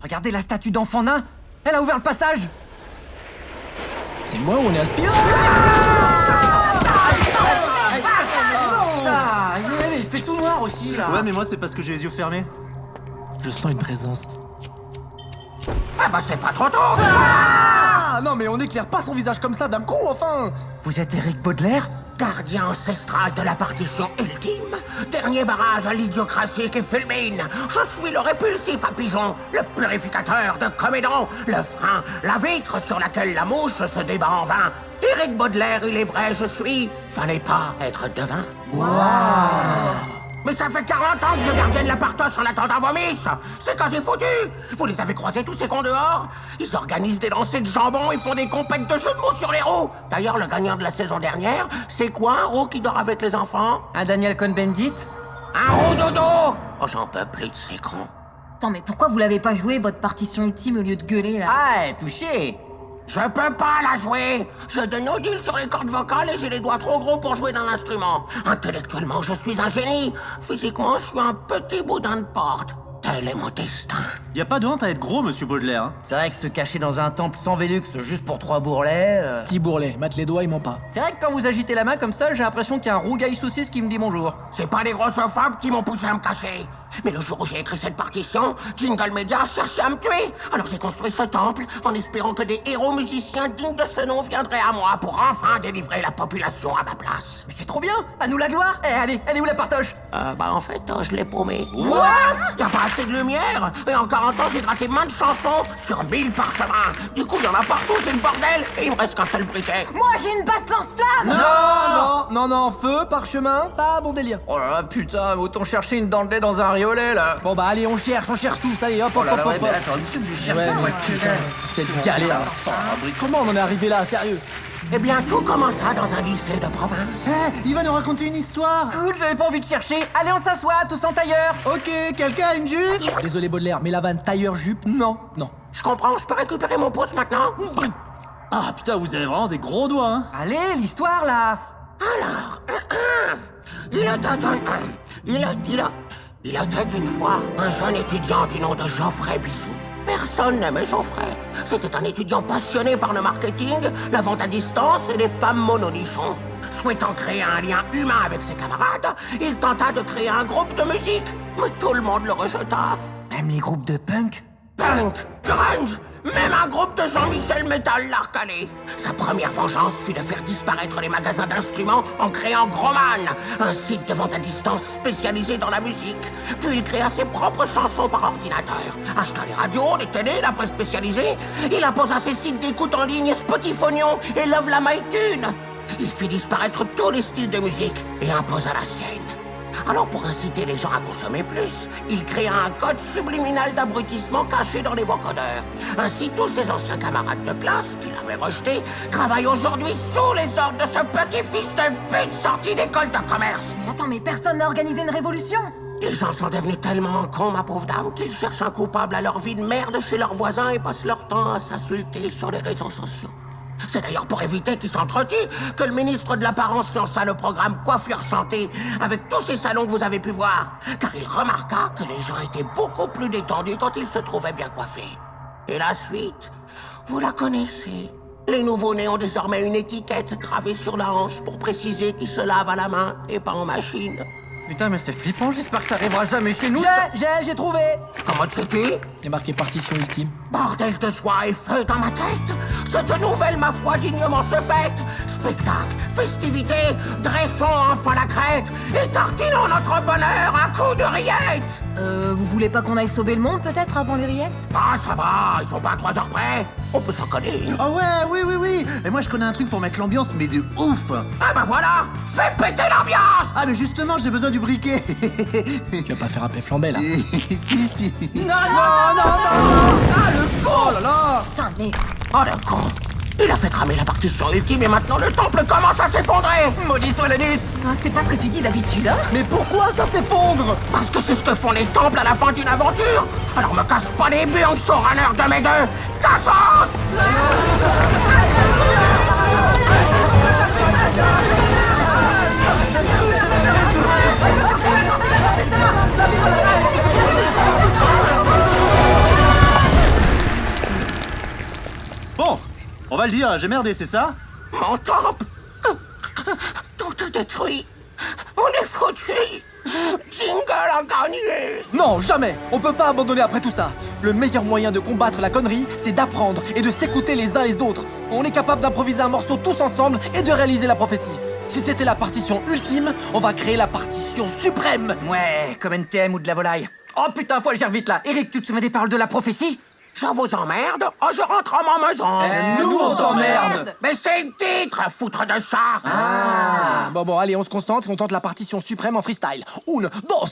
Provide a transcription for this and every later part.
Regardez la statue d'enfant nain. Elle a ouvert le passage. C'est moi ou on est aspiré? Il fait tout noir aussi, là. Ouais, mais moi, c'est parce que j'ai les yeux fermés. Je sens une présence. Ah bah c'est pas trop tôt. Ah non, mais on n'éclaire pas son visage comme ça d'un coup, enfin. Vous êtes Eric Baudelaire? Gardien ancestral de la partition ultime, dernier barrage à l'idiocratie qui fulmine. Je suis le répulsif à pigeons, le purificateur de comédons, le frein, la vitre sur laquelle la mouche se débat en vain. Éric Baudelaire, il est vrai, je suis. Fallait pas être devin. Mais ça fait 40 ans que je gardienne la partoche en attendant vos misses. C'est quand j'ai foutu. Vous les avez croisés tous ces cons dehors? Ils organisent des lancers de jambon et font des compètes de jeux de mots sur les roues. D'ailleurs, le gagnant de la saison dernière, c'est quoi un roux qui dort avec les enfants? Un Daniel Cohn-Bendit? Un roux dodo. Oh, j'en peux plus de ces cons. Attends, mais pourquoi vous l'avez pas joué, votre partition ultime, au lieu de gueuler, là? Ah, touché. Je peux pas la jouer. J'ai des nodules sur les cordes vocales et j'ai les doigts trop gros pour jouer d'un instrument. Intellectuellement, je suis un génie. Physiquement, je suis un petit boudin de porte. Tel est mon destin. Y a pas de honte à être gros, monsieur Baudelaire. Hein. C'est vrai que se cacher dans un temple sans Vélux juste pour 3 bourrelets... Petit bourrelet, mate les doigts, il ment pas. C'est vrai que quand vous agitez la main comme ça, j'ai l'impression qu'il y a un rougail saucisse qui me dit bonjour. C'est pas les grossophobes qui m'ont poussé à me cacher. Mais le jour où j'ai écrit cette partition, Jingle Media a cherché à me tuer. Alors j'ai construit ce temple en espérant que des héros musiciens dignes de ce nom viendraient à moi pour enfin délivrer la population à ma place. Mais c'est trop bien. À nous la gloire. Allez, elle est où la partoche? Bah en fait, je l'ai paumé. What? Y'a pas assez de lumière. Et en 40 ans, j'ai gratté maintes chansons sur 1000 parchemins. Du coup, y'en a partout, c'est le bordel. Et il me reste qu'un seul briquet. Moi, j'ai une basse lance-flamme! Non, feu, parchemin, pas bon délire. Oh là là, putain, autant chercher une dent de lait dans un riolet, là. Bon bah allez, on cherche tous, allez, hop, hop, hop, hop. attends, monsieur, je cherche Ouais, pas, mais moi, putain, cette galère. Comment on en est arrivé là, sérieux? Eh bien, tout commença dans un lycée de province. Il va nous raconter une histoire. Cool, j'avais pas envie de chercher. Allez, on s'assoit, tous en tailleur. Ok, quelqu'un a une jupe? Désolé Baudelaire, mais la vanne tailleur-jupe, non. Je comprends, je peux récupérer mon pouce maintenant? Ah putain, vous avez vraiment des gros doigts, hein. Allez, l'histoire, là. Alors, il était une fois un jeune étudiant du nom de Geoffrey Bissou. Personne n'aimait Geoffrey. C'était un étudiant passionné par le marketing, la vente à distance et les femmes mononichons. Souhaitant créer un lien humain avec ses camarades, il tenta de créer un groupe de musique, mais tout le monde le rejeta. Même les groupes de punk. Punk, grunge, même un groupe de Jean-Michel Metal l'a recalé. Sa première vengeance fut de faire disparaître les magasins d'instruments en créant Groman, un site de vente à distance spécialisé dans la musique. Puis il créa ses propres chansons par ordinateur. Acheta les radios, les télés, la presse spécialisée. Il imposa ses sites d'écoute en ligne Spotifonion et Love la MyTune. Il fit disparaître tous les styles de musique et imposa la sienne. Alors pour inciter les gens à consommer plus, il créa un code subliminal d'abrutissement caché dans les vocodeurs. Ainsi, tous ses anciens camarades de classe, qu'il avait rejetés, travaillent aujourd'hui sous les ordres de ce petit fils de pute sorti d'école de commerce. Mais attends, mais personne n'a organisé une révolution! Les gens sont devenus tellement cons, ma pauvre dame, qu'ils cherchent un coupable à leur vie de merde chez leurs voisins et passent leur temps à s'insulter sur les réseaux sociaux. C'est d'ailleurs pour éviter qu'ils s'entretuent que le ministre de l'Apparence lança le programme Coiffure Santé avec tous ces salons que vous avez pu voir, car il remarqua que les gens étaient beaucoup plus détendus quand ils se trouvaient bien coiffés. Et la suite, vous la connaissez. Les nouveau-nés ont désormais une étiquette gravée sur la hanche pour préciser qu'ils se lavent à la main et pas en machine. Putain, mais c'est flippant, j'espère que ça arrivera jamais chez nous. J'ai trouvé. Comment te sais-tu? Il est marqué partition ultime. Bordel de joie et feu dans ma tête! Cette nouvelle, ma foi, dignement se fête! Spectacle, festivité, dressons enfin la crête et tartinons notre bonheur à coups de rillettes! Vous voulez pas qu'on aille sauver le monde, peut-être, avant les rillettes? Ah, ça va, ils sont pas à 3 heures près! On peut s'en connaître! Ah ouais, oui. Et moi, je connais un truc pour mettre l'ambiance, mais de ouf. Ah bah voilà! Fais péter l'ambiance! Ah, mais justement, j'ai besoin du briquet. Tu vas pas faire un paix flambé, là. Si. Non. Ah, le con! Oh là là. Putain, mais... Oh, le con! Il a fait cramer la partition ultime et maintenant le temple commence à s'effondrer! Maudit soit l'anus. c'est pas ce que tu dis d'habitude, hein? Mais pourquoi ça s'effondre? Parce que c'est ce que font les temples à la fin d'une aventure! Alors me casse pas les burnes, showrunner de mes deux! Cassos! va le dire, j'ai merdé, c'est ça? Mon temple! Tout est détruit! On est foutus! Jingle a gagné! Non, jamais. On peut pas abandonner après tout ça. Le meilleur moyen de combattre la connerie, c'est d'apprendre et de s'écouter les uns les autres. On est capable d'improviser un morceau tous ensemble et de réaliser la prophétie. Si c'était la partition ultime, on va créer la partition suprême. Ouais, comme NTM ou de la volaille. Oh putain, faut le dire vite là. Eric, tu te souviens des paroles de la prophétie? Je vous emmerde, oh je rentre en ma maison! Nous, on t'emmerde. Mais c'est le titre, foutre de chat! Bon, allez, on se concentre et on tente la partition suprême en freestyle. 1, 2, 3,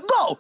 go!